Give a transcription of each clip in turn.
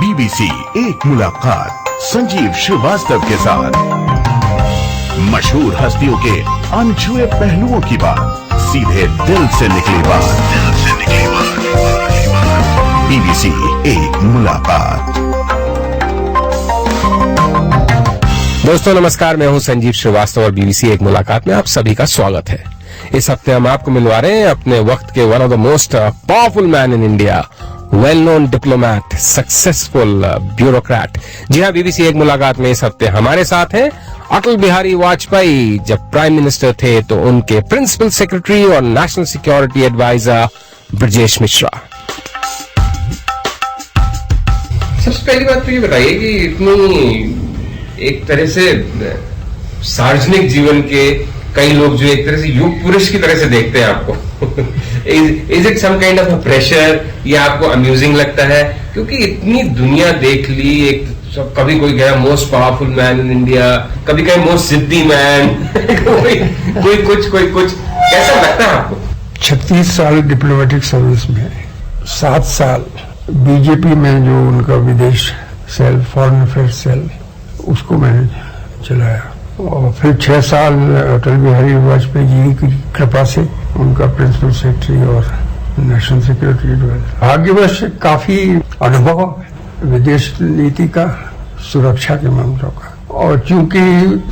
BBC एक मुलाकात संजीव श्रीवास्तव के साथ। मशहूर हस्तियों के अनछुए पहलुओं की बात, सीधे दिल से निकली बात। बीबीसी एक मुलाकात। दोस्तों नमस्कार, मैं हूं संजीव श्रीवास्तव और बीबीसी एक मुलाकात में आप सभी का स्वागत है। इस हफ्ते हम आपको मिलवा रहे हैं अपने वक्त के one of the most powerful man in India, well known diplomat, successful bureaucrat. जी हाँ, बीबीसी एक मुलाकात में इस हफ्ते हमारे साथ हैं अटल बिहारी वाजपेयी। जब प्राइम मिनिस्टर थे तो उनके प्रिंसिपल सेक्रेटरी और national security adviser Brajesh Mishra. सबसे पहली बात तो ये बताइए कि इतनी एक तरह से सार्वजनिक जीवन के कई लोग जो एक तरह से युग पुरुष की तरह से देखते हैं आपको, is it some kind of a pressure या आपको अम्यूजिंग लगता है? क्योंकि इतनी दुनिया देख ली, एक कभी कोई गया most powerful man in India, कभी कहीं मोस्ट जिद्दी मैन, कोई कुछ कैसा लगता है आपको? 36 साल डिप्लोमेटिक सर्विस में, 7 साल बीजेपी में जो उनका विदेश सेल, फॉरेन अफेयर्स सेल, उसको मैंने चलाया। और फिर 6 साल अटल बिहारी वाजपेयी जी की कृपा से उनका प्रिंसिपल सेक्रेटरी और नेशनल सिक्योरिटी एडवाइजर। भाग्यवश काफी अनुभव विदेश नीति का, सुरक्षा के मामलों का, और चूंकि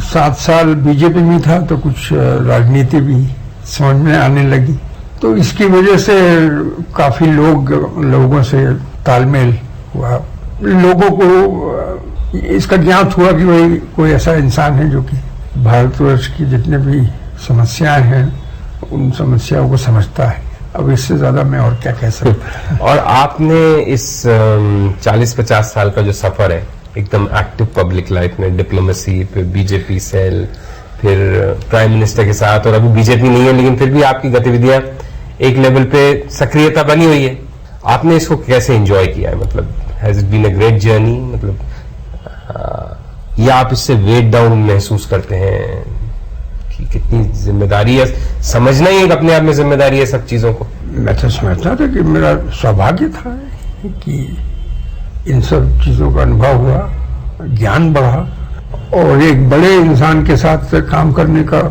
7 साल बीजेपी में था तो कुछ राजनीति भी समझ में आने लगी, तो इसकी वजह से काफी लोगों से तालमेल हुआ। लोगों को इसका ज्ञात हुआ कि वही कोई ऐसा इंसान है जो कि भारतवर्ष की जितने भी समस्याएं हैं उन समस्याओं को समझता है। अब इससे ज्यादा मैं और क्या कह सकता। और आपने इस 40-50 साल का जो सफर है एकदम एक्टिव पब्लिक लाइफ में, डिप्लोमेसी, फिर बीजेपी सेल, फिर प्राइम मिनिस्टर के साथ, और अभी बीजेपी नहीं है लेकिन फिर भी आपकी गतिविधियां एक लेवल पे सक्रियता बनी हुई है। आपने इसको कैसे एंजॉय किया है? मतलब has it been a great journey? मतलब या आप इससे वेट डाउन महसूस करते हैं कि कितनी जिम्मेदारी है? समझना ही एक अपने आप में जिम्मेदारी है सब चीजों को। मैं तो समझता था कि मेरा सौभाग्य था कि इन सब चीजों का अनुभव हुआ, ज्ञान बढ़ा और एक बड़े इंसान के साथ काम करने का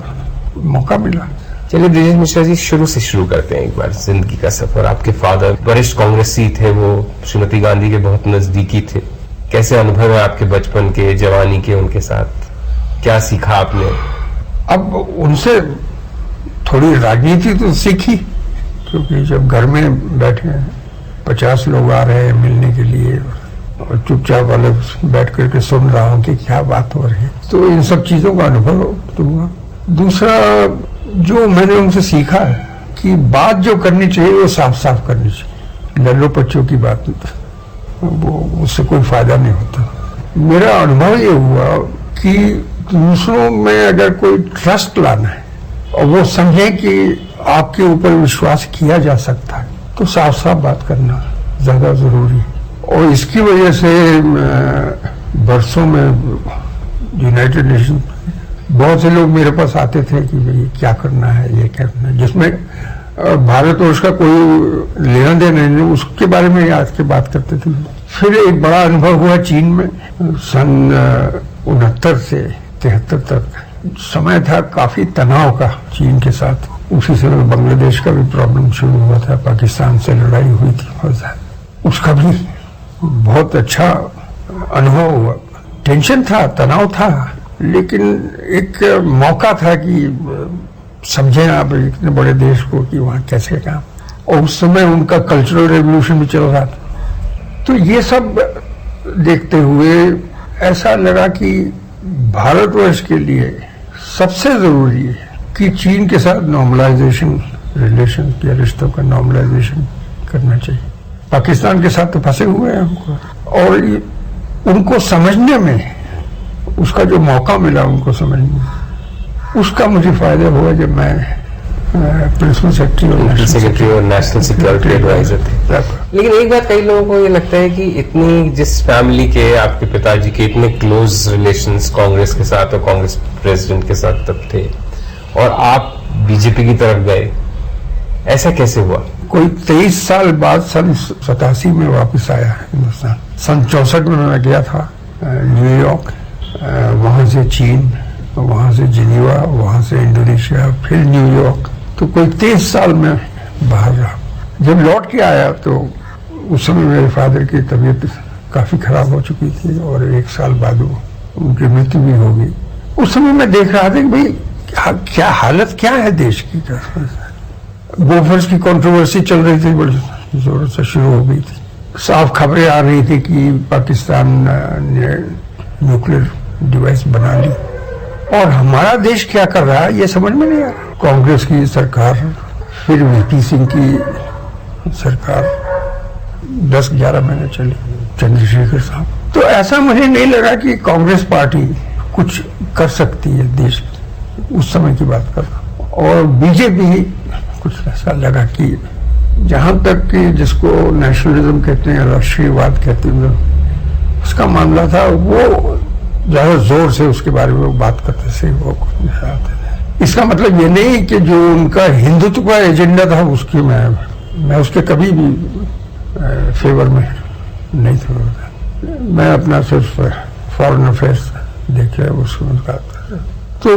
मौका मिला। चलिए ब्रजेश मिश्रा जी, शुरू से शुरू करते हैं एक बार जिंदगी का सफर। आपके फादर वरिष्ठ कांग्रेसी थे, वो श्रीमती गांधी के बहुत नजदीकी थे। कैसे अनुभव है आपके बचपन के, जवानी के उनके साथ? क्या सीखा आपने? अब उनसे थोड़ी राजनीति तो सीखी, क्योंकि जब घर में बैठे 50 लोग आ रहे हैं मिलने के लिए और चुपचाप अलग बैठ करके सुन रहा हूं कि क्या बात हो रही है, तो इन सब चीजों का अनुभव तो हुआ। दूसरा जो मैंने उनसे सीखा है कि बात जो करनी चाहिए वो साफ साफ करनी चाहिए, लल्लो पच्चों की बात वो उससे कोई फायदा नहीं होता। मेरा अनुभव ये हुआ कि दूसरों में अगर कोई ट्रस्ट लाना है और वो समझे कि आपके ऊपर विश्वास किया जा सकता है, तो साफ साफ बात करना ज्यादा जरूरी है। और इसकी वजह से बरसों में यूनाइटेड नेशन बहुत से लोग मेरे पास आते थे कि भाई क्या करना है, ये करना है, जिसमें भारत और उसका कोई लेना देना नहीं, उसके बारे में आज के बात करते थे। फिर एक बड़ा अनुभव हुआ चीन में, सन 69 से 73 तक समय था काफी तनाव का चीन के साथ। उसी समय बांग्लादेश का भी प्रॉब्लम शुरू हुआ था, पाकिस्तान से लड़ाई हुई थी बहुत ज्यादा, उसका भी बहुत अच्छा अनुभव हुआ। टेंशन था, तनाव था, लेकिन एक मौका था कि समझे आप इतने बड़े देश को कि वहां कैसे काम, और उस समय उनका कल्चरल रेवोल्यूशन भी चल रहा था। तो ये सब देखते हुए ऐसा लगा कि भारतवर्ष के लिए सबसे जरूरी है कि चीन के साथ नॉर्मलाइजेशन रिलेशन या रिश्तों का नॉर्मलाइजेशन करना चाहिए। पाकिस्तान के साथ तो फंसे हुए हैं हमको, और उनको समझने में, उसका जो मौका मिला उनको समझने में, उसका मुझे फायदा हुआ जब मैं प्रिंसिपल सेक्रेटरी और नेशनल सिक्योरिटी एडवाइजर थे। लेकिन एक बात कई लोगों को ये लगता है कि इतनी जिस फैमिली के, आपके पिताजी के इतने क्लोज रिलेशंस कांग्रेस के साथ और कांग्रेस प्रेसिडेंट के साथ तब थे, और आप बीजेपी की तरफ गए, ऐसा कैसे हुआ? कोई 23 साल बाद सन 87 में वापस आया हिंदुस्तान। सन 64 में मैं गया था न्यूयॉर्क, वहां से चीन, वहां से जिनीवा, वहां से इंडोनेशिया, फिर न्यूयॉर्क। तो कोई 23 साल में बाहर रहा। जब लौट के आया तो उस समय मेरे फादर की तबीयत काफी खराब हो चुकी थी और 1 साल बाद उनकी मृत्यु भी हो गई। उस समय मैं देख रहा था कि भाई क्या हालत क्या है देश की। बोफर्स की कंट्रोवर्सी चल रही थी, बड़ी जोर से शुरू हो गई थी। साफ खबरें आ रही थी कि पाकिस्तान ने न्यूक्लियर डिवाइस बना ली और हमारा देश क्या कर रहा है ये समझ में नहीं आ रहा। कांग्रेस की सरकार, फिर वीपी सिंह की सरकार 10-11 महीने चली, चंद्रशेखर साहब। तो ऐसा मुझे नहीं लगा कि कांग्रेस पार्टी कुछ कर सकती है देश में, उस समय की बात कर रहा हूं। और बीजेपी कुछ ऐसा लगा कि जहां तक कि जिसको नेशनलिज्म कहते हैं, राष्ट्रीयवाद कहते हैं, उसका मामला था, वो ज्यादा जोर से उसके बारे में बात करते थे। वो इसका मतलब ये नहीं कि जो उनका हिंदुत्व का एजेंडा था उसकी मैं उसके कभी भी फेवर में नहीं था। मैं अपना सिर्फ फॉरेन अफेयर्स देखे उसको। तो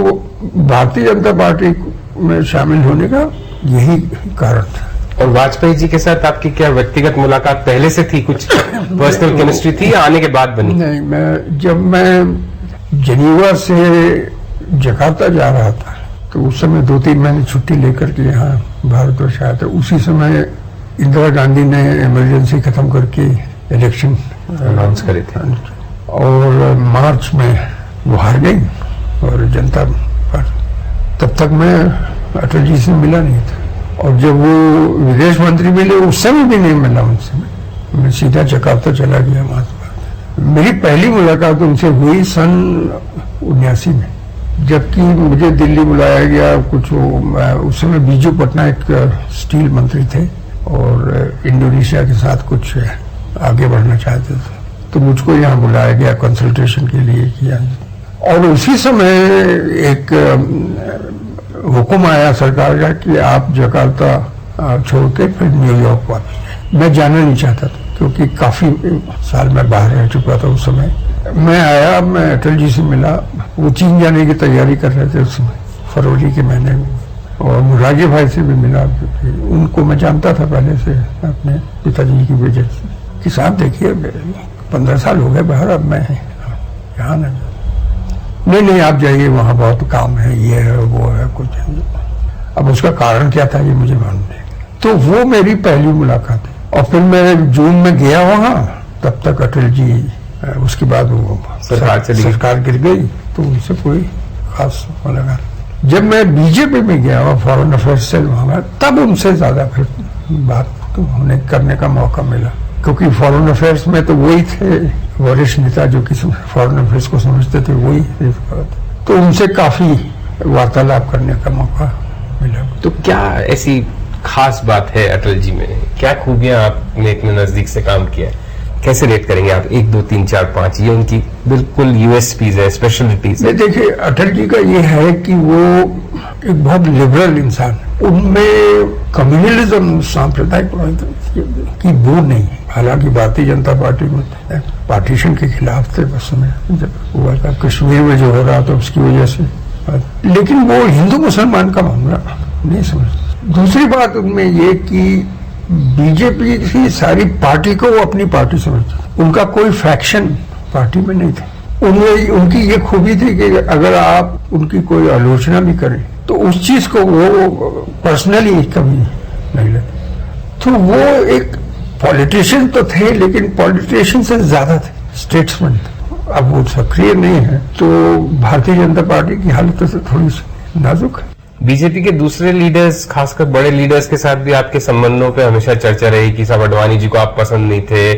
भारतीय जनता पार्टी में शामिल होने का यही कारण था। और वाजपेयी जी के साथ आपकी क्या व्यक्तिगत मुलाकात पहले से थी? कुछ पर्सनल केमिस्ट्री थी या आने के बाद बनी? नहीं, जब मैं जिनीवा से जकार्ता जा रहा था तो उस समय 2-3 महीने छुट्टी लेकर के यहाँ भारतवर्ष आया था। उसी समय इंदिरा गांधी ने इमरजेंसी खत्म करके इलेक्शन अनाउंस करे थे और मार्च में वो हार गई और जनता पार्टी। तब तक मैं अटल जी से मिला नहीं था और जब वो विदेश मंत्री मिले उस समय भी नहीं मिला उनसे। मैं सीधा जकार्ता चला गया वहां से। मेरी पहली मुलाकात उनसे हुई सन 79 में, जबकि मुझे दिल्ली बुलाया गया। कुछ उस समय बीजू पटनायक स्टील मंत्री थे और इंडोनेशिया के साथ कुछ आगे बढ़ना चाहते थे, तो मुझको यहाँ बुलाया गया कंसल्टेशन के लिए किया। और उसी समय एक हुक्म आया सरकार का कि आप जकार्ता छोड़ के फिर न्यूयॉर्क वापस जाए। मैं जाना नहीं चाहता था क्योंकि काफी साल मैं बाहर रह चुका था उस समय। मैं आया, मैं अटल जी से मिला। वो चीन जाने की तैयारी कर रहे थे उस समय, फरवरी के महीने में। और मुरारजी भाई से भी मिला क्योंकि उनको मैं जानता था पहले से अपने पिताजी की वजह से कि साहब देखिए 15 साल हो गए बाहर, अब मैं यहाँ नहीं आप जाइए, वहां बहुत काम है, ये है वो है कुछ। अब उसका कारण क्या था ये मुझे मालूम नहीं। तो वो मेरी पहली मुलाकात है। और फिर मैं जून में गया वहां, तब तक अटल जी, उसके बाद वो सरकार गिर गई तो उनसे कोई खास मुलाकात। जब मैं बीजेपी में गया वहां फॉरेन अफेयर्स सेल वहां, तब उनसे ज्यादा फिर बात तो होने करने का मौका मिला क्योंकि फॉरेन अफेयर्स में तो वही थे वरिष्ठ नेता जो किसी फॉरेन अफेयर्स को समझते थे, वही तो उनसे काफी वार्तालाप करने का मौका मिला। तो क्या ऐसी खास बात है अटल जी में? क्या खूबियां आपने इतने नजदीक से काम किया है? कैसे रेट करेंगे आप? 1, 2, 3, 4, 5 ये उनकी बिल्कुल यूएसपीज है, स्पेशलिटीज है। देखिए अटल जी का ये है कि वो एक बहुत लिबरल इंसान, उनमें कम्युनलिज्म, सांप्रदायिक की बू नहीं है। हालांकि भारतीय जनता पार्टी में पार्टीशन के खिलाफ थे उस समय जब हुआ था, कश्मीर में जो हो रहा था उसकी वजह से, लेकिन वो हिंदू मुसलमान का मामला नहीं समझते। दूसरी बात उनमें ये कि बीजेपी की सारी पार्टी को वो अपनी पार्टी समझते, उनका कोई फैक्शन पार्टी में नहीं था। उनमें उनकी ये खूबी थी कि अगर आप उनकी कोई आलोचना भी करें तो उस चीज को वो पर्सनली कभी नहीं लेते। तो वो एक पॉलिटिशियन तो थे लेकिन पॉलिटिशियन से ज्यादा थे स्टेट्समैन थे। अब वो सक्रिय नहीं है तो भारतीय जनता पार्टी की हालत से थोड़ी सी नाजुक है। बीजेपी के दूसरे लीडर्स, खासकर बड़े लीडर्स के साथ भी आपके संबंधों पे हमेशा चर्चा रही कि साहब अडवाणी जी को आप पसंद नहीं थे।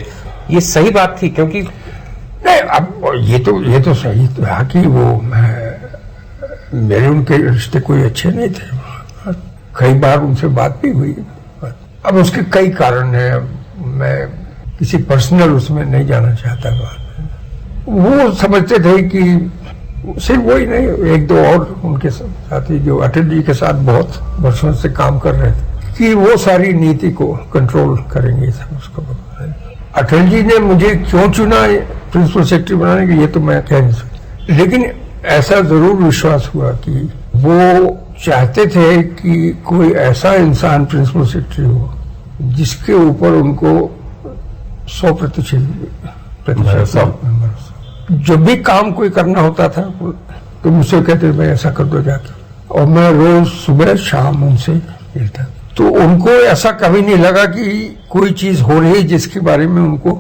ये सही बात थी? क्योंकि नहीं, अब ये तो सही था कि वो मेरे उनके रिश्ते कोई अच्छे नहीं थे। कई बार उनसे बात भी हुई। अब उसके कई कारण है, मैं किसी पर्सनल उसमें नहीं जाना चाहता। वो समझते थे कि सिर्फ वही नहीं, 1-2 और उनके साथी जो अटल जी के साथ बहुत वर्षों से काम कर रहे थे, कि वो सारी नीति को कंट्रोल करेंगे, उसको अटल जी ने मुझे क्यों चुना प्रिंसिपल सेक्रेटरी बनाने के, ये तो मैं कह नहीं सकता, लेकिन ऐसा जरूर विश्वास हुआ कि वो चाहते थे कि कोई ऐसा इंसान प्रिंसिपल सेक्रेटरी हो जिसके ऊपर उनको 100% जो भी काम कोई करना होता था तो मुझसे कहते मैं ऐसा कर दो जाके, और मैं रोज सुबह शाम उनसे मिलता, तो उनको ऐसा कभी नहीं लगा कि कोई चीज हो रही है जिसके बारे में उनको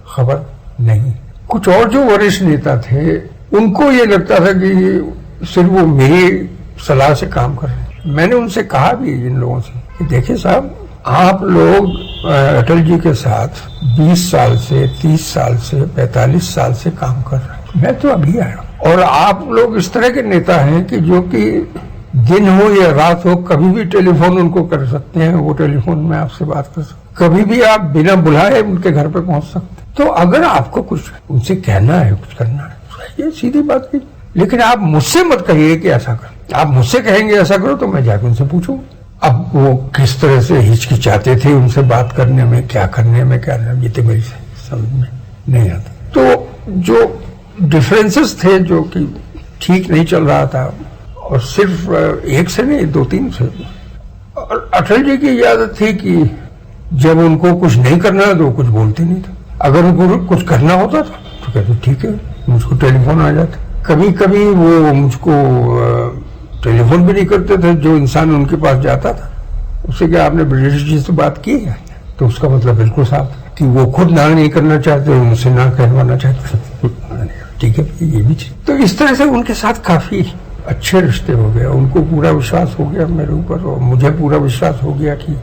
खबर नहीं। कुछ और जो वरिष्ठ नेता थे उनको ये लगता था कि सिर्फ वो मेरी सलाह से काम कर रहे हैं। मैंने उनसे कहा भी इन लोगों से कि देखिए साहब, आप लोग अटल जी के साथ 20 साल से 30 साल से 45 साल से काम कर रहे हैं, मैं तो अभी आया हूं, और आप लोग इस तरह के नेता हैं कि जो कि दिन हो या रात हो कभी भी टेलीफोन उनको कर सकते हैं, वो टेलीफोन में आपसे बात कर सकते, कभी भी आप बिना बुलाए उनके घर पे पहुंच सकते। तो अगर आपको कुछ उनसे कहना है, कुछ करना है, ये सीधी बात की, लेकिन आप मुझसे मत कहिए कि ऐसा कर, आप मुझसे कहेंगे ऐसा करो तो मैं जाकर उनसे पूछूं। अब वो किस तरह से हिचकिचाते थे उनसे बात करने में, क्या करने में, क्या नहीं, ये तो मेरी समझ में नहीं आता। तो जो डिफरेंसेस थे जो कि ठीक नहीं चल रहा था, और सिर्फ एक से नहीं 2-3 से, और अटल जी की आदत थी कि जब उनको कुछ नहीं करना तो वो कुछ बोलते नहीं थे, अगर उनको कुछ करना होता था तो कहते ठीक है, मुझको टेलीफोन आ जाता। कभी कभी वो मुझको टेलीफोन भी नहीं करते थे, जो इंसान उनके पास जाता था उससे क्या आपने ब्रिटिश जी से बात की है, तो उसका मतलब बिल्कुल साफ कि वो खुद ना नहीं करना चाहते, उनसे ना कहलवाना चाहते, ठीक है ये भी। तो इस तरह से उनके साथ काफी अच्छे रिश्ते हो गए, उनको पूरा विश्वास हो गया मेरे ऊपर, और मुझे पूरा विश्वास हो गया कि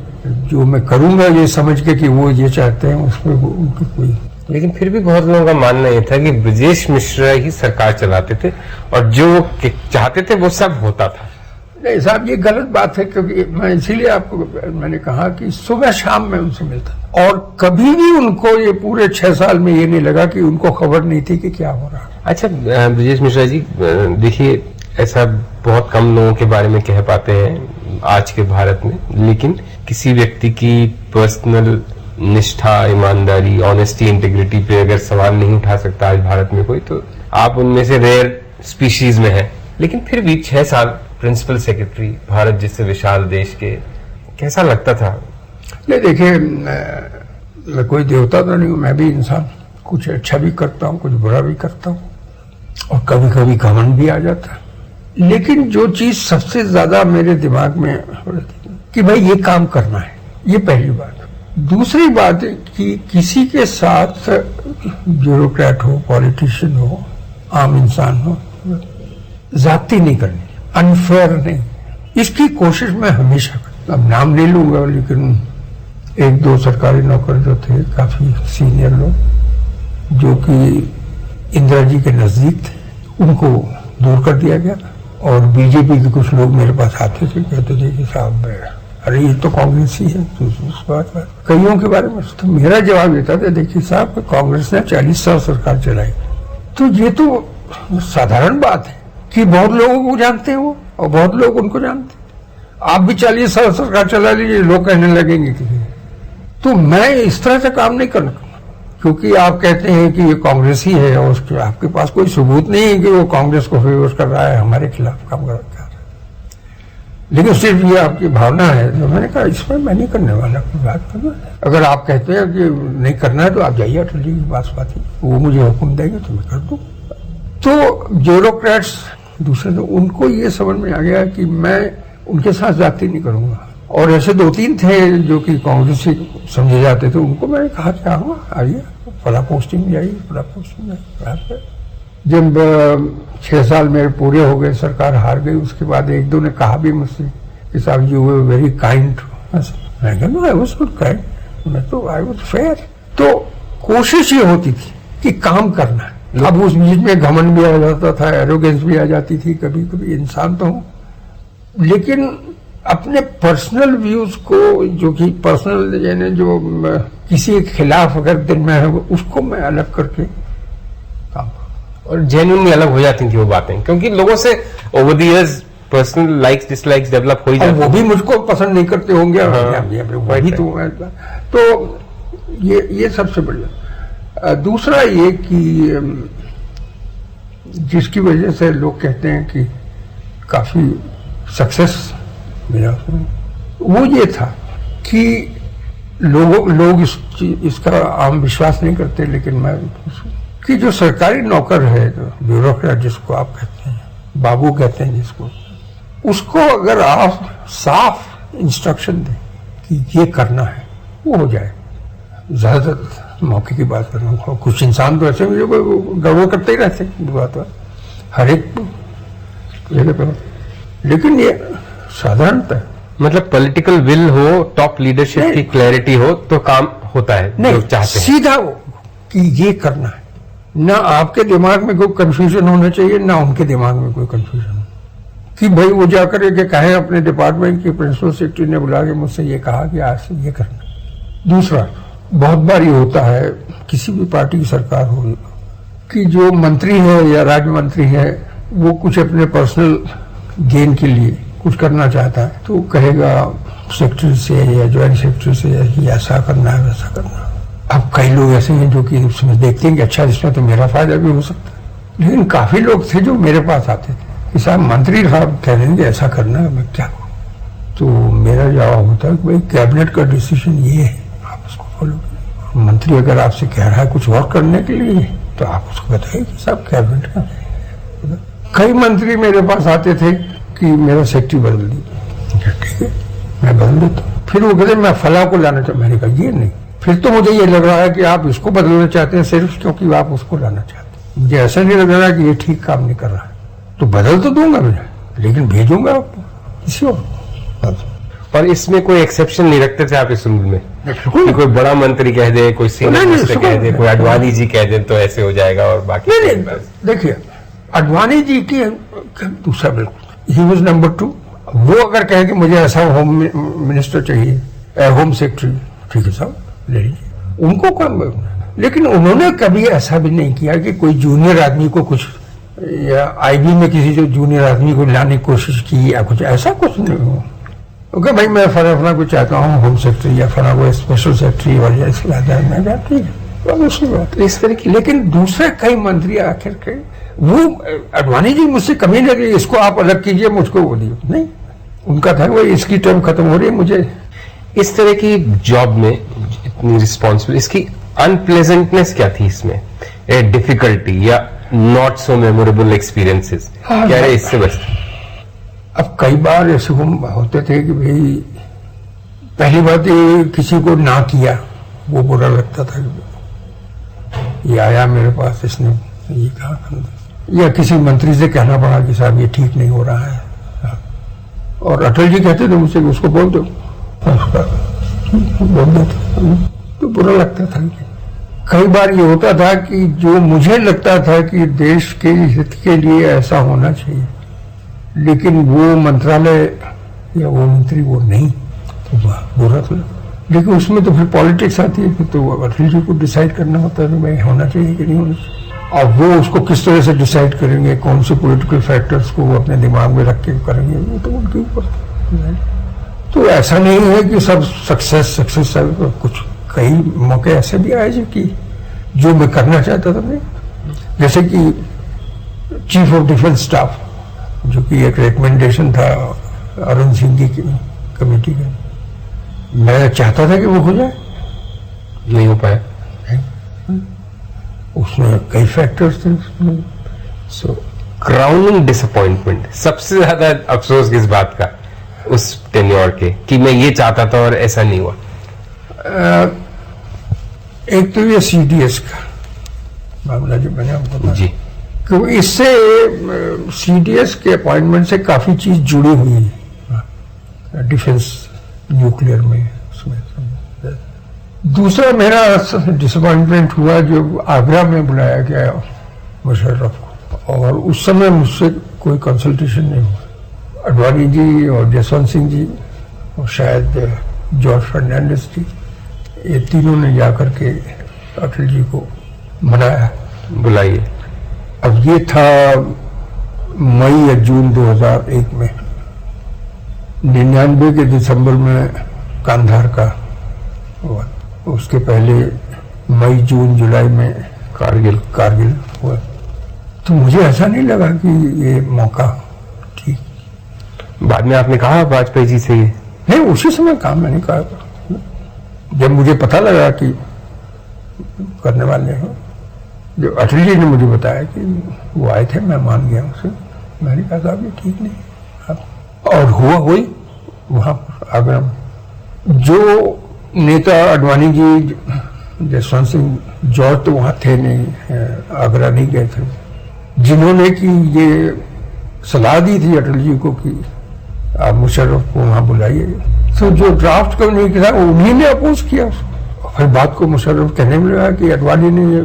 जो मैं करूंगा ये समझ के कि वो ये चाहते हैं उसमें उनकी कोई। लेकिन फिर भी बहुत लोगों का मानना ये था कि ब्रजेश मिश्रा ही सरकार चलाते थे और जो चाहते थे वो सब होता था। नहीं साहब, ये गलत बात है, क्योंकि मैं इसीलिए आपको मैंने कहा कि सुबह शाम में उनसे मिलता, और कभी भी उनको ये पूरे 6 साल में ये नहीं लगा कि उनको खबर नहीं थी कि क्या हो रहा। अच्छा ब्रजेश मिश्रा जी, देखिए ऐसा बहुत कम लोगों के बारे में कह पाते हैं आज के भारत में, लेकिन किसी व्यक्ति की पर्सनल निष्ठा, ईमानदारी, ऑनेस्टी, इंटीग्रिटी पे अगर सवाल नहीं उठा सकता आज भारत में कोई, तो आप उनमें से रेयर स्पीशीज में हैं। लेकिन फिर भी 6 साल प्रिंसिपल सेक्रेटरी भारत जैसे विशाल देश के, कैसा लगता था? नहीं देखिए, मैं कोई देवता तो नहीं हूं, मैं भी इंसान, कुछ अच्छा भी करता हूं, कुछ बुरा भी करता हूं, और कभी कभी घमंड भी आ जाता है। लेकिन जो चीज सबसे ज्यादा मेरे दिमाग में कि भाई ये काम करना है, ये पहली बात। दूसरी बात है कि किसी के साथ ब्यूरोक्रेट हो, पॉलिटिशियन हो, आम इंसान हो, जाती नहीं करनी, अनफेयर नहीं, इसकी कोशिश मैं हमेशा करता। अब नाम नहीं लूंगा, लेकिन 1-2 सरकारी नौकर जो थे, काफी सीनियर लोग जो कि इंदिरा जी के नजदीक थे, उनको दूर कर दिया गया। और बीजेपी के कुछ लोग मेरे पास आते थे, कहते थे कि साहब अरे ये तो कांग्रेस ही है, तो उस बात कईयों के बारे में। तो मेरा जवाब ये था, देखिए साहब, कांग्रेस ने 40 साल सरकार चलाई, तो ये तो साधारण बात है कि बहुत लोगों को जानते हैं वो, और बहुत लोग उनको जानते हैं। आप भी 40 साल सरकार चला लीजिए, लोग कहने लगेंगे कि तो मैं इस तरह से काम नहीं करना, क्योंकि आप कहते हैं कि ये कांग्रेस ही है और उसके आपके पास कोई सबूत नहीं है कि वो कांग्रेस को फेवर कर रहा है, हमारे खिलाफ काम कर रहा है, लेकिन सिर्फ ये आपकी भावना है। तो मैंने कहा इसमें मैं नहीं करने वाला कोई बात करना। अगर आप कहते हैं कि नहीं करना है तो आप जाइए अटल जी की बात ही, वो मुझे हुक्म देंगे तो मैं कर दूं। तो ब्यूरोक्रेट्स दूसरे, तो उनको ये समझ में आ गया कि मैं उनके साथ जाती नहीं करूंगा, और ऐसे 2-3 थे जो कि कांग्रेसी समझे जाते थे, उनको मैंने कहा कि हाँ आइए, फला पोस्टिंग जाइए, फला पोस्टिंग जाइए। जब 6 साल मेरे पूरे हो गए, सरकार हार गई, उसके बाद 1-2 ने कहा भी मुझसे कि साहब यू वर वेरी काइंड। मैं कहा आई वाज नॉट काइंड, मैं तो आई वाज फेयर। तो कोशिश ये होती थी कि काम करना है। अब उस बीच में घमंड भी आ जाता था, एरोगेंस भी आ जाती थी, कभी कभी इंसान तो हूं, लेकिन अपने पर्सनल व्यूज को, जो कि पर्सनल यानी जो किसी के खिलाफ अगर दिल में है, उसको मैं अलग करके काम, और जेन्युइनली अलग हो जाती थी वो बातें, क्योंकि लोगों से over the years personal likes dislikes develop हो ही और जाते वो हैं। भी मुझको पसंद नहीं करते होंगे, हाँ, वही तो ये सबसे बढ़िया। दूसरा ये कि जिसकी वजह से लोग कहते हैं कि काफी सक्सेस मिला उसमें, वो ये था कि लोग इसका आम विश्वास नहीं करते, लेकिन मैं कि जो सरकारी नौकर है, जो ब्यूरोक्रेट जिसको आप कहते हैं, बाबू कहते हैं जिसको, उसको अगर आप साफ इंस्ट्रक्शन दें कि ये करना है, वो हो जाए। ज्यादातर मौके की बात कर रहा हूँ, कुछ इंसान तो ऐसे गड़बड़ करते ही रहते हैं, बात है हर एक जगह पे, लेकिन ये साधारणतः मतलब पॉलिटिकल विल हो, टॉप लीडरशिप की क्लैरिटी हो तो काम होता है जो चाहते हैं। सीधा वो कि ये करना है, ना आपके दिमाग में कोई कंफ्यूजन होना चाहिए, ना उनके दिमाग में कोई कंफ्यूजन, कि भाई वो जाकर के कहे अपने डिपार्टमेंट के प्रिंसिपल सेक्रेटरी ने बुला के मुझसे ये कहा कि आज से ये करना। दूसरा, बहुत बार ये होता है किसी भी पार्टी की सरकार हो कि जो मंत्री है या राज्य मंत्री है, वो कुछ अपने पर्सनल गेन के लिए कुछ करना चाहता है, तो कहेगा सेक्रेटरी से या ज्वाइंट सेक्रेटरी से कि ऐसा करना है वैसा करना है। अब कई लोग ऐसे हैं जो कि उसमें देखते हैं कि अच्छा इसमें तो मेरा फायदा भी हो सकता है, लेकिन काफी लोग थे जो मेरे पास आते थे कि साहब मंत्री साहब कह रहे हैं कि ऐसा करना है, मैं क्या करूं? तो मेरा जवाब होता है कि भाई कैबिनेट का डिसीजन ये है, आप उसको फॉलो करें। मंत्री अगर आपसे कह रहा है कुछ और करने के लिए, तो आप उसको बताइए कि साहब कैबिनेट का। कई मंत्री मेरे पास आते थे कि मेरा सेक्रेटरी बदल दीजिए, ठीक है मैं बदल देता हूँ। फिर वो कहते मैं फला को लाना चाहता, मैंने कहा ये नहीं, फिर तो मुझे ये लग रहा है कि आप इसको बदलना चाहते हैं सिर्फ क्योंकि आप उसको लाना चाहते हैं। मुझे ऐसा नहीं लग रहा कि ये ठीक काम नहीं कर रहा है, तो बदल तो दूंगा मैं, लेकिन भेजूंगा आपको किसी और इसमें कोई एक्सेप्शन नहीं रखते थे आप इस रूल में कि कोई बड़ा मंत्री कह दे, कोई सीनियर मिनिस्टर कह दे, कोई अडवाणी जी कह दे तो ऐसे हो जाएगा और बाकी नहीं। देखिए अडवाणी जी की दूसरा बिल्कुल, ही वाज नंबर 2। वो अगर कहे कि मुझे ऐसा होम मिनिस्टर चाहिए, होम सेक्रेटरी, ठीक है साहब ले लीजिए, उनको काम। लेकिन उन्होंने कभी ऐसा भी नहीं किया कि कोई जूनियर आदमी को कुछ, या आईबी में किसी जो जूनियर आदमी को लाने की कोशिश की या कुछ, ऐसा कुछ नहीं हो। ओके भाई मैं फला को चाहता हूँ होम सेक्रेटरी या फला को स्पेशल सेक्रेटरी और ऐसे मैं जाती है इस तरह की। लेकिन दूसरे कई मंत्री आखिर के वो अडवाणी जी मुझसे कमी नहीं रही, इसको आप अलग कीजिए, मुझको वो दिए नहीं, उनका था वो इसकी टर्म खत्म हो रही है मुझे। इस तरह की जॉब में इतनी रिस्पॉन्सिबिलिटी, इसकी अनप्लेजेंटनेस क्या थी इसमें, डिफिकल्टी या नॉट सो मेमोरेबल एक्सपीरियंसेस क्या है इससे बचते? अब कई बार ऐसे होते थे कि भाई पहली बात ये किसी को ना किया वो बुरा लगता था कि ये आया मेरे पास, इसने ये कहा, या किसी मंत्री से कहना पड़ा कि साहब ये ठीक नहीं हो रहा है, और अटल जी कहते थे मुझसे उसको बोल दो, बोल देते, तो बुरा लगता था। कई बार ये होता था कि जो मुझे लगता था कि देश के हित के लिए ऐसा होना चाहिए, लेकिन वो मंत्रालय या वो मंत्री वो नहीं, तो बुरा तो। लेकिन उसमें तो फिर पॉलिटिक्स आती है, फिर तो अटल जी को डिसाइड करना होता है कि भाई होना चाहिए कि नहीं होना चाहिए। और वो उसको किस तरह से डिसाइड करेंगे, कौन से पॉलिटिकल फैक्टर्स को वो अपने दिमाग में रख के करेंगे, वो तो उनके ऊपर। तो ऐसा नहीं है कि सब सक्सेस कुछ कई मौके ऐसे भी आए जो मैं करना चाहता था मैं, जैसे कि चीफ ऑफ डिफेंस स्टाफ, जो कि एक रिकमेंडेशन था अरुण सिंह की कमेटी का, मैं चाहता था कि वो हो जाए, नहीं हो पाया। उसमें कई फैक्टर्स थे। सो क्राउनिंग डिसअपॉइंटमेंट, सबसे ज्यादा अफसोस किस बात का उस टेन्योर के, कि मैं ये चाहता था और ऐसा नहीं हुआ? एक तो ये सीडीएस का मामला जो मैंने आपको बताया जी, क्योंकि इससे सीडीएस के अपॉइंटमेंट से काफी चीज जुड़ी हुई है डिफेंस न्यूक्लियर में, उसमें। दूसरा मेरा डिसअपॉइंटमेंट हुआ जो आगरा में बुलाया गया मुशर्रफ को, और उस समय मुझसे कोई कंसल्टेशन नहीं हुआ। अडवाणी जी और जसवंत सिंह जी और शायद जॉर्ज फर्नांडिस जी, ये तीनों ने जाकर के अटल जी को मनाया, बुलाइए। अब ये था मई या जून 2001 में। 99 के दिसंबर में कांधार का हुआ, उसके पहले मई जून जुलाई में कारगिल हुआ। तो मुझे ऐसा नहीं लगा कि ये मौका ठीक। बाद में आपने कहा वाजपेयी जी से? नहीं, उसी समय कहा, मैंने कहा जब मुझे पता लगा कि करने वाले हैं। जो अटल जी ने मुझे बताया कि वो आए थे, मैं मान गया उसे। मैंने कहा साहब ये ठीक नहीं अब। और हुआ वही वहां आगरा में। जो नेता अडवाणी जी, जसवंत सिंह, जॉर्ज तो वहां थे नहीं, आगरा नहीं गए थे, जिन्होंने कि ये सलाह दी थी अटल जी को कि आप मुशर्रफ को वहां बुलाइए, तो जो ड्राफ्ट कम्युनिके था उन्हीं ने अपोज किया उसको। फिर बात को मुशर्रफ कहने में लगा कि अडवाणी ने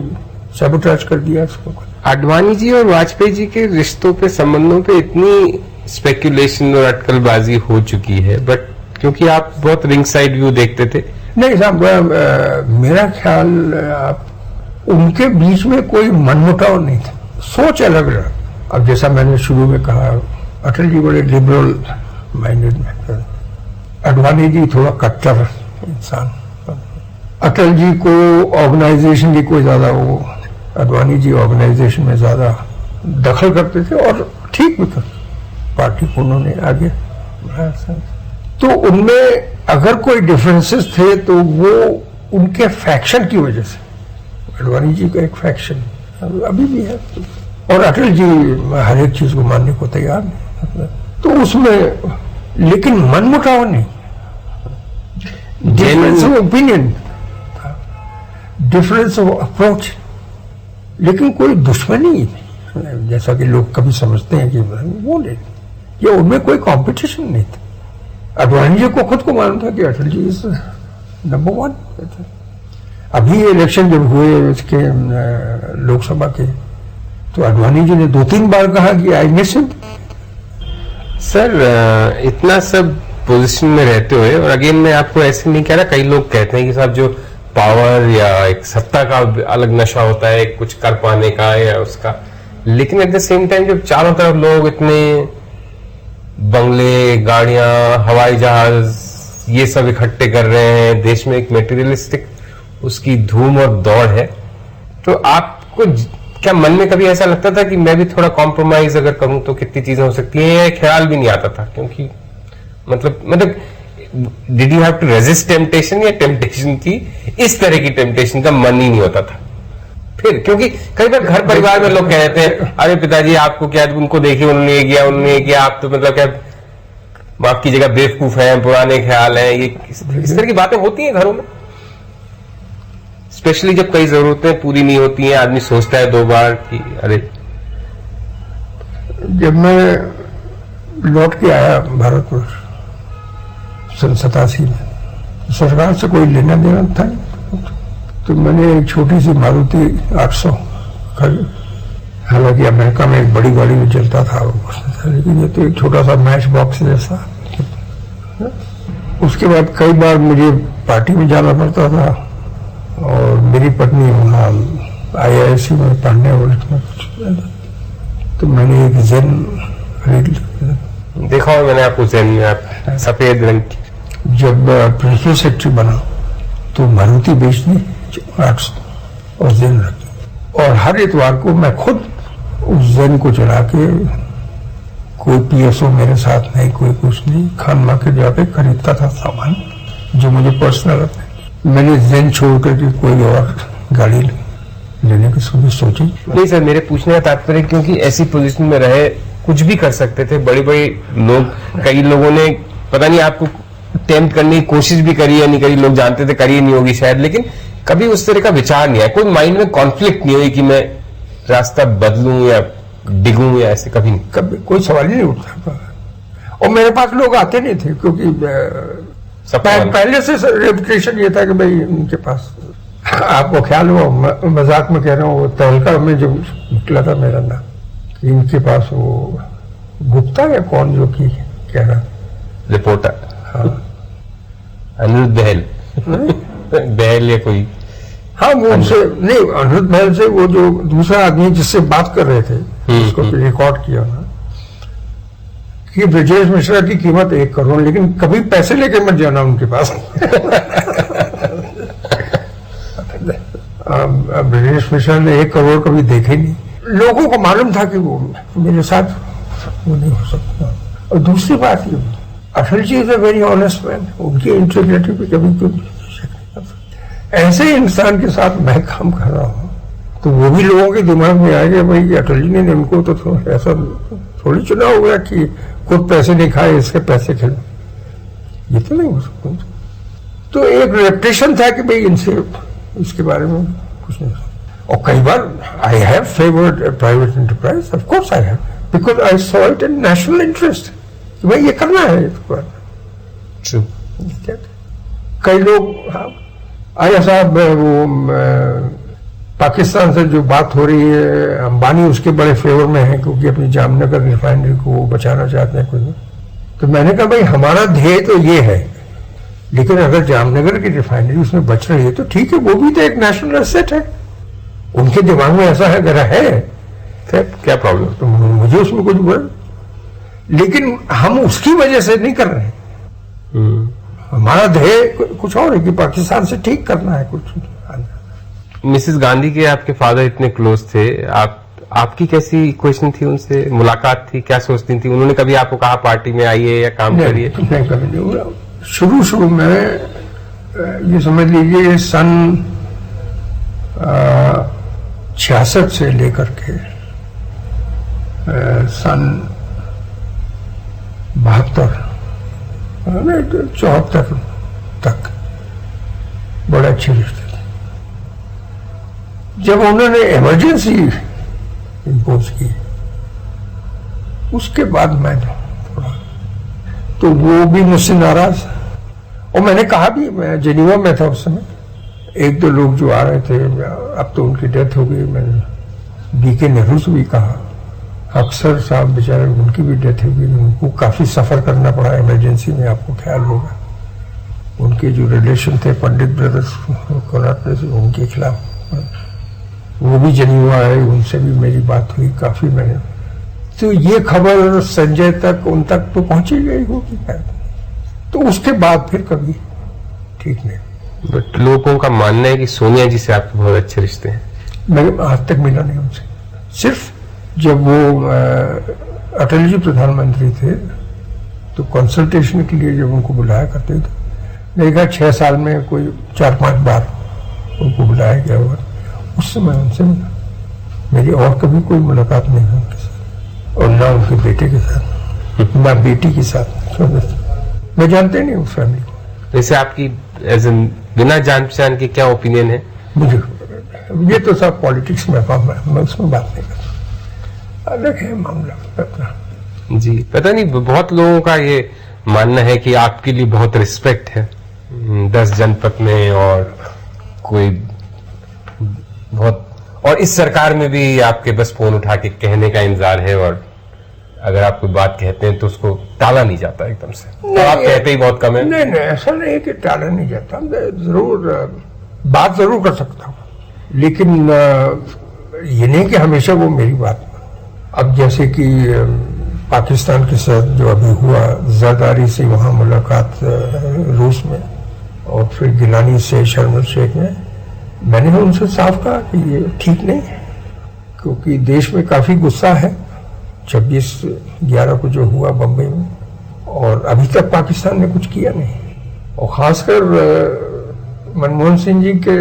सैबोटेज कर दिया इसको। अडवाणी जी और वाजपेयी जी के रिश्तों पे, संबंधों पे इतनी स्पेक्यूलेशन और अटकलबाजी हो चुकी है, बट क्योंकि आप बहुत रिंग साइड व्यू देखते थे। नहीं साहब, मेरा ख्याल उनके बीच में कोई मनमुटाव नहीं था, सोच अलग अलग। अब जैसा मैंने शुरू में कहा, अटल जी बड़े लिबरल माइंडेड में, अडवाणी जी थोड़ा कट्टर इंसान। अटल जी को ऑर्गेनाइजेशन की कोई ज्यादा वो, अडवाणी जी ऑर्गेनाइजेशन में ज्यादा दखल करते थे और ठीक भी करते, पार्टी को उन्होंने आगे बढ़ाया। तो उनमें अगर कोई डिफरेंसेस थे तो वो उनके फैक्शन की वजह से। अडवाणी जी का एक फैक्शन अभी भी है, और अटल जी हर एक चीज को मानने को तैयार नहीं, तो उसमें लेकिन मनमुटाव नहीं, difference of opinion, difference of approach, लेकिन कोई दुश्मनी नहीं, जैसा कि लोग कभी समझते हैं कि वो नहीं, ये उनमें कोई कंपटीशन नहीं था। अडवाणी जी को खुद को मालूम था कि अटल जी इज नंबर 1। अभी इलेक्शन जब हुए इसके लोकसभा के, तो अडवाणी जी ने 2-3 बार कहा कि आई मिस हिम। सर, इतना सब पोजीशन में रहते हुए, और अगेन मैं आपको ऐसे नहीं कह रहा, कई लोग कहते हैं कि साहब जो पावर या एक सत्ता का अलग नशा होता है, कुछ कर पाने का या उसका, लेकिन एट द सेम टाइम जब चारों तरफ लोग इतने बंगले, गाड़ियां, हवाई जहाज, ये सब इकट्ठे कर रहे हैं, देश में एक मेटीरियलिस्टिक उसकी धूम और दौड़ है, तो आपको क्या मन में कभी ऐसा लगता था कि मैं भी थोड़ा कॉम्प्रोमाइज अगर करूं तो कितनी चीजें हो सकती है? ये ख्याल भी नहीं आता था, क्योंकि मतलब did you have to resist temptation, या टेम्पटेशन की इस तरह की टेम्पटेशन का मन ही नहीं होता था फिर? क्योंकि कई बार घर परिवार में लोग कहते हैं, अरे पिताजी आपको क्या, उनको देखिए, उन्होंने ये किया, उन्होंने ये किया, आप तो मतलब क्या माफ कीजिएगा बेवकूफ हैं, पुराने ख्याल हैं, ये इस तरह की बातें होती हैं घरों में, स्पेशली जब कई जरूरतें पूरी नहीं होती हैं, आदमी सोचता है 2 बार कि अरे। जब मैं लौट के आया भारतवर्ष सन 87 में, सरकार से कोई लेना देना था नहीं, तो मैंने एक छोटी सी मारुति 800 खरीदी। हालांकि अमेरिका में एक बड़ी गाड़ी में चलता था, लेकिन ये तो एक छोटा सा मैच बॉक्स जैसा। उसके बाद कई बार मुझे पार्टी में जाना पड़ता था, और मेरी पत्नी वहाँ IISc में पढ़ने और लिखने, तो मैंने एक जेन खरीद ली। देखा हो मैंने आपको जेन में, आप सफेद रंग की। जब प्रिंसिपल सेक्रेटरी बना तो मारुति बेच दी 800 और जेन रखी, और हर इतवार को मैं खुद उस जेन को चला के, कोई PSO मेरे साथ नहीं, कोई कुछ नहीं, खान मार्केट जाके खरीदता था सामान जो मुझे पर्सनल रखना। मैंने जेन छोड़ करके कोई और गाड़ी लेने की सोची नहीं सर, मेरे पूछने का तात्पर्य, क्योंकि ऐसी पोजीशन में रहे कुछ भी कर सकते थे, बड़े बड़े लोग, कई लोगों ने पता नहीं आपको टेम्प्ट करने की कोशिश भी करी या नहीं करी, लोग जानते थे करी नहीं होगी शायद, लेकिन कभी उस तरह का विचार नहीं आया, कोई माइंड में कॉन्फ्लिक्ट नहीं हुई कि मैं रास्ता बदलूं या डिगूं, या ऐसे कभी नहीं? कभी कोई सवाल ही नहीं उठता। और मेरे पास लोग आते नहीं थे, क्योंकि पहले से रेपुटेशन ये था कि भाई उनके पास, आपको ख्याल हो, मजाक में कह रहा हूँ, तहलका में जब निकला था मेरा नाम, इनके पास वो गुप्ता या कौन जो की कह रहा रिपोर्टर, हाँ, अनिरुद्ध बहल बहल या कोई, हाँ, वो उनसे नहीं, अनिरुद्ध बहल से वो जो दूसरा आदमी जिससे बात कर रहे थे, उसको रिकॉर्ड किया ना, कि ब्रजेश मिश्रा की कीमत 1 करोड़, लेकिन कभी पैसे लेके मत जाना उनके पास। ब्रजेश मिश्रा ने 1 करोड़ कभी देखे नहीं। लोगों को मालूम था कि वो मेरे साथ वो नहीं हो सकता। और दूसरी बात ये, Atal ji is a very honest man, उनकी इंटीग्रिटी पे कभी कोई ऐसे इंसान के साथ मैं काम कर रहा हूँ तो वो भी लोगों के दिमाग में आएगा भाई अटल जी ने उनको तो ऐसा थोड़ी चुना होगा कि खुद पैसे नहीं खाए इसके पैसे खिले, ये तो नहीं हो सकता। तो एक रेपुटेशन था कि भाई इनसे इसके बारे में कुछ नहीं। और कई बार I have favoured private enterprise, of course I have, because I saw it in national interest कि भाई ये करना है। ट्रू। कई लोग आया साहब वो पाकिस्तान से जो बात हो रही है, अंबानी उसके बड़े फेवर में है क्योंकि अपनी जामनगर रिफाइनरी को बचाना चाहते हैं कुछ। तो मैंने कहा भाई हमारा ध्येय तो ये है, लेकिन अगर जामनगर की रिफाइनरी उसमें बच रही है तो ठीक है, वो भी तो एक नेशनल एसेट है। उनके दिमाग में ऐसा है, अगर है तो क्या प्रॉब्लम, तो मुझे उसमें कुछ बुरा, लेकिन हम उसकी वजह से नहीं कर रहे हैं। हमारा ध्येय कुछ और है कि पाकिस्तान से ठीक करना है कुछ। मिसेस गांधी के आपके फादर इतने क्लोज थे, आपकी कैसी इक्वेशन थी उनसे, मुलाकात थी, क्या सोचती थी? उन्होंने कभी आपको कहा पार्टी में आइए या काम करिए? नहीं, कभी नहीं। शुरू में ये समझ लीजिए सन 66 से लेकर के सन 72-74 तक बड़े अच्छे रिश्ते थे। जब उन्होंने इमरजेंसी इम्पोज की उसके बाद मैं थोड़ा, तो वो भी मुझसे नाराज, और मैंने कहा भी, मैं जेनीवा में था उस समय, 1-2 लोग जो आ रहे थे, अब तो उनकी डेथ हो गई, मैंने बीके नेहरू से भी कहा, अक्सर साहब बेचारे उनकी भी डेथ हो गई, उनको काफी सफर करना पड़ा इमरजेंसी में, आपको ख्याल होगा। उनके जो रिलेशन थे पंडित ब्रदर्स उनके खिलाफ, वो भी जेनीवा आए, उनसे भी मेरी बात हुई काफी। मैंने तो ये खबर संजय तक, उन तक तो पहुंची गई होगी, तो उसके बाद फिर कभी ठीक नहीं। बट लोगों का मानना है कि सोनिया जी से आपके बहुत अच्छे रिश्ते हैं। मैं आज तक मिला नहीं उनसे, सिर्फ जब वो अटल जी प्रधानमंत्री थे तो कंसल्टेशन के लिए जब उनको बुलाया करते थे, मेरे ख्याल 6 साल में कोई 4-5 बार उनको बुलाया गया होगा, उस समय उनसे मिला। मेरी और कभी कोई मुलाकात नहीं हुई उनके साथ, और ना उनके बेटे के साथ, ना बेटी के साथ। मैं जानते नहीं उस फैमिली को। वैसे आपकी एज एन बिना जान पहचान के क्या ओपिनियन है? मुझे ये तो सब पॉलिटिक्स में काम है, मैं उसमें बात नहीं करता, अलग है मामला। जी, पता नहीं, बहुत लोगों का ये मानना है कि आपके लिए बहुत रिस्पेक्ट है 10 जनपद में, और कोई बहुत, और इस सरकार में भी आपके बस फोन उठा के कहने का इंतजार है, और अगर आप कोई बात कहते हैं तो उसको टाला नहीं जाता एकदम से। तो आप कहते ही बहुत कम है। नहीं, ऐसा नहीं है कि टाला नहीं जाता, जरूर बात जरूर कर सकता हूँ, लेकिन ये नहीं कि हमेशा वो मेरी बात। अब जैसे कि पाकिस्तान के साथ जो अभी हुआ, जरदारी से वहाँ मुलाकात रूस में, और फिर गिलानी से शर्म एल शेख में, मैंने उनसे साफ कहा कि ये ठीक नहीं है, क्योंकि देश में काफी गुस्सा है 26/11 को जो हुआ बम्बई में, और अभी तक पाकिस्तान ने कुछ किया नहीं। और खासकर मनमोहन सिंह जी के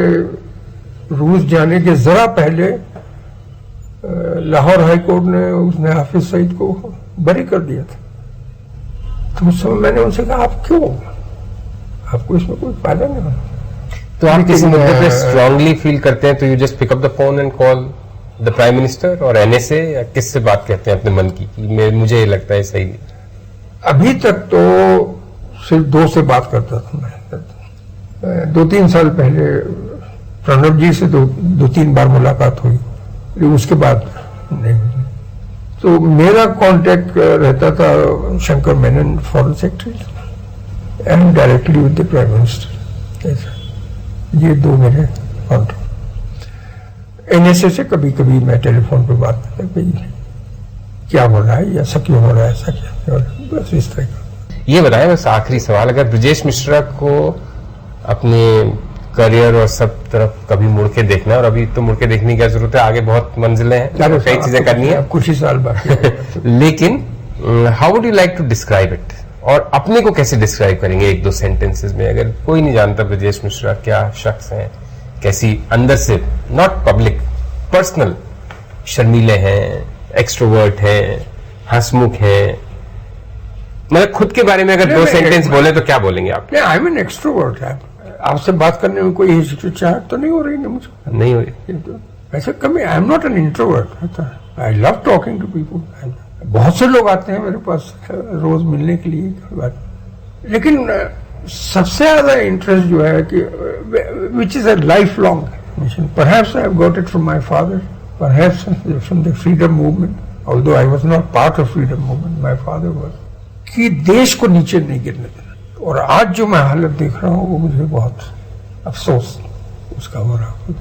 रूस जाने के जरा पहले लाहौर हाई कोर्ट ने उसने हाफिज सईद को बरी कर दिया था। तो उस समय मैंने उनसे कहा, आप क्यों, आपको इसमें कोई फायदा नहीं होना। तो आप किसी मुद्दे पे स्ट्रांगली फील करते हैं तो you just pick up the phone and call the prime minister और एनएसए, या किससे बात कहते हैं अपने मन की कि मुझे लगता है सही नहीं? अभी तक तो सिर्फ 2 से बात करता था मैं। 2-3 साल पहले प्रणब जी से 2-3 बार मुलाकात हुई, लेकिन उसके बाद नहीं। तो मेरा कांटेक्ट रहता था Shankar Menon foreign secretary and directly with the prime minister, ये 2 मेरे कॉन्टेक्ट। एनएसए से कभी कभी मैं टेलीफोन पे बात करता, क्या हो रहा है, ऐसा क्यों हो रहा है, ऐसा क्या हो रहा है, बस इस तरह का। ये बताएं बस आखिरी सवाल, अगर ब्रजेश मिश्रा को अपने करियर और सब तरफ कभी मुड़ के देखना है, और अभी तो मुड़ के देखने की क्या जरूरत है, आगे बहुत मंजिलें हैं, कई चीजें करनी है, कुछ ही साल बाकी लेकिन how would you like to describe it, और अपने को कैसे डिस्क्राइब करेंगे एक दो सेंटेंसेस में? अगर कोई नहीं जानता ब्रजेश मिश्रा क्या शख्स हैं, कैसी अंदर से, नॉट पब्लिक, पर्सनल, शर्मीले हैं, एक्सट्रोवर्ट हैं, हंसमुख हैं, मतलब खुद के बारे में अगर दो सेंटेंस बोले तो क्या बोलेंगे आप? I am an extrovert. आपसे बात करने में कोई हिचकिचाहट तो नहीं हो रही ना मुझे? नहीं हो रही। वैसे कभी I am not an introvert, I love talking to people. बहुत से लोग आते हैं मेरे पास रोज मिलने के लिए, लेकिन सबसे ज्यादा इंटरेस्ट जो है कि which is a life long mission, perhaps I have got it from my father, perhaps from the freedom movement, although I was not part of freedom movement, my father was, कि देश को नीचे नहीं गिरने देना। और आज जो मैं हालत देख रहा हूँ वो मुझे बहुत अफसोस उसका हो रहा है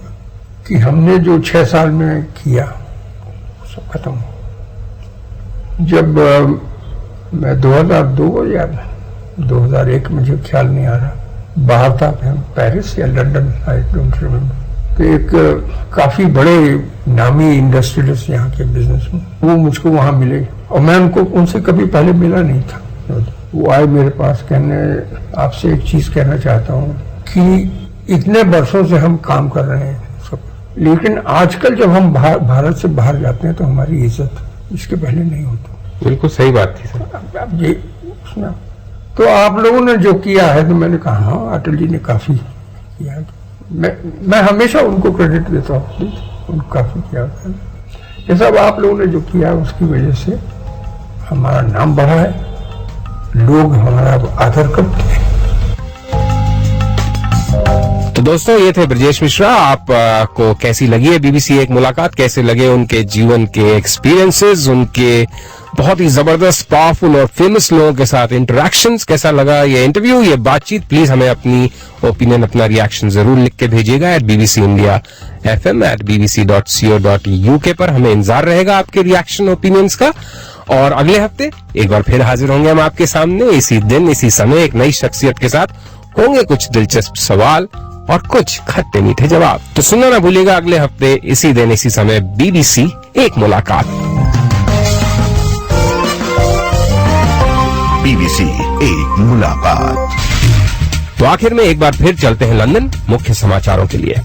कि हमने जो 6 साल में किया सब खत्म हो। जब मैं 2002 या 2001 मुझे ख्याल नहीं आ रहा, बाहर था, पेरिस या लंदन, आई डोंट रिमेम्बर, तो एक काफी बड़े नामी इंडस्ट्रियलिस्ट यहाँ के बिजनेस में, वो मुझको वहां मिले और मैं उनसे कभी पहले मिला नहीं था। वो आए मेरे पास, कहने आपसे एक चीज कहना चाहता हूँ कि इतने वर्षों से हम काम कर रहे हैं सब, लेकिन आजकल जब हम भारत से बाहर जाते हैं तो हमारी इज्जत इसके पहले नहीं होती। बिल्कुल सही बात थी सर। अब ये सुना तो आप लोगों ने जो किया है, तो मैंने कहा हाँ अटल जी ने काफी किया है। मैं हमेशा उनको क्रेडिट देता हूँ, उनको काफी किया है। ये सब आप लोगों ने जो किया उसकी वजह से हमारा नाम बढ़ा है, लोग हमारा आदर करते हैं। तो दोस्तों ये थे ब्रजेश मिश्रा। आपको कैसी लगी है बीबीसी एक मुलाकात? कैसे लगे उनके जीवन के एक्सपीरियंसेस, उनके बहुत ही जबरदस्त, पावरफुल और फेमस लोगों के साथ इंटरेक्शंस? कैसा लगा ये इंटरव्यू, ये बातचीत? प्लीज हमें अपनी ओपिनियन, अपना रिएक्शन जरूर लिख के भेजिएगा BBC India FM @bbc.co.uk पर। हमें इंतजार रहेगा आपके रिएक्शन, ओपिनियंस का। और अगले हफ्ते एक बार फिर हाजिर होंगे हम आपके सामने, इसी दिन इसी समय, एक नई शख्सियत के साथ। होंगे कुछ दिलचस्प सवाल और कुछ खट्टे मीठे जवाब। तो सुनना ना भूलिएगा अगले हफ्ते इसी दिन इसी समय BBC एक मुलाकात। BBC एक मुलाकात। तो आखिर में एक बार फिर चलते हैं लंदन मुख्य समाचारों के लिए।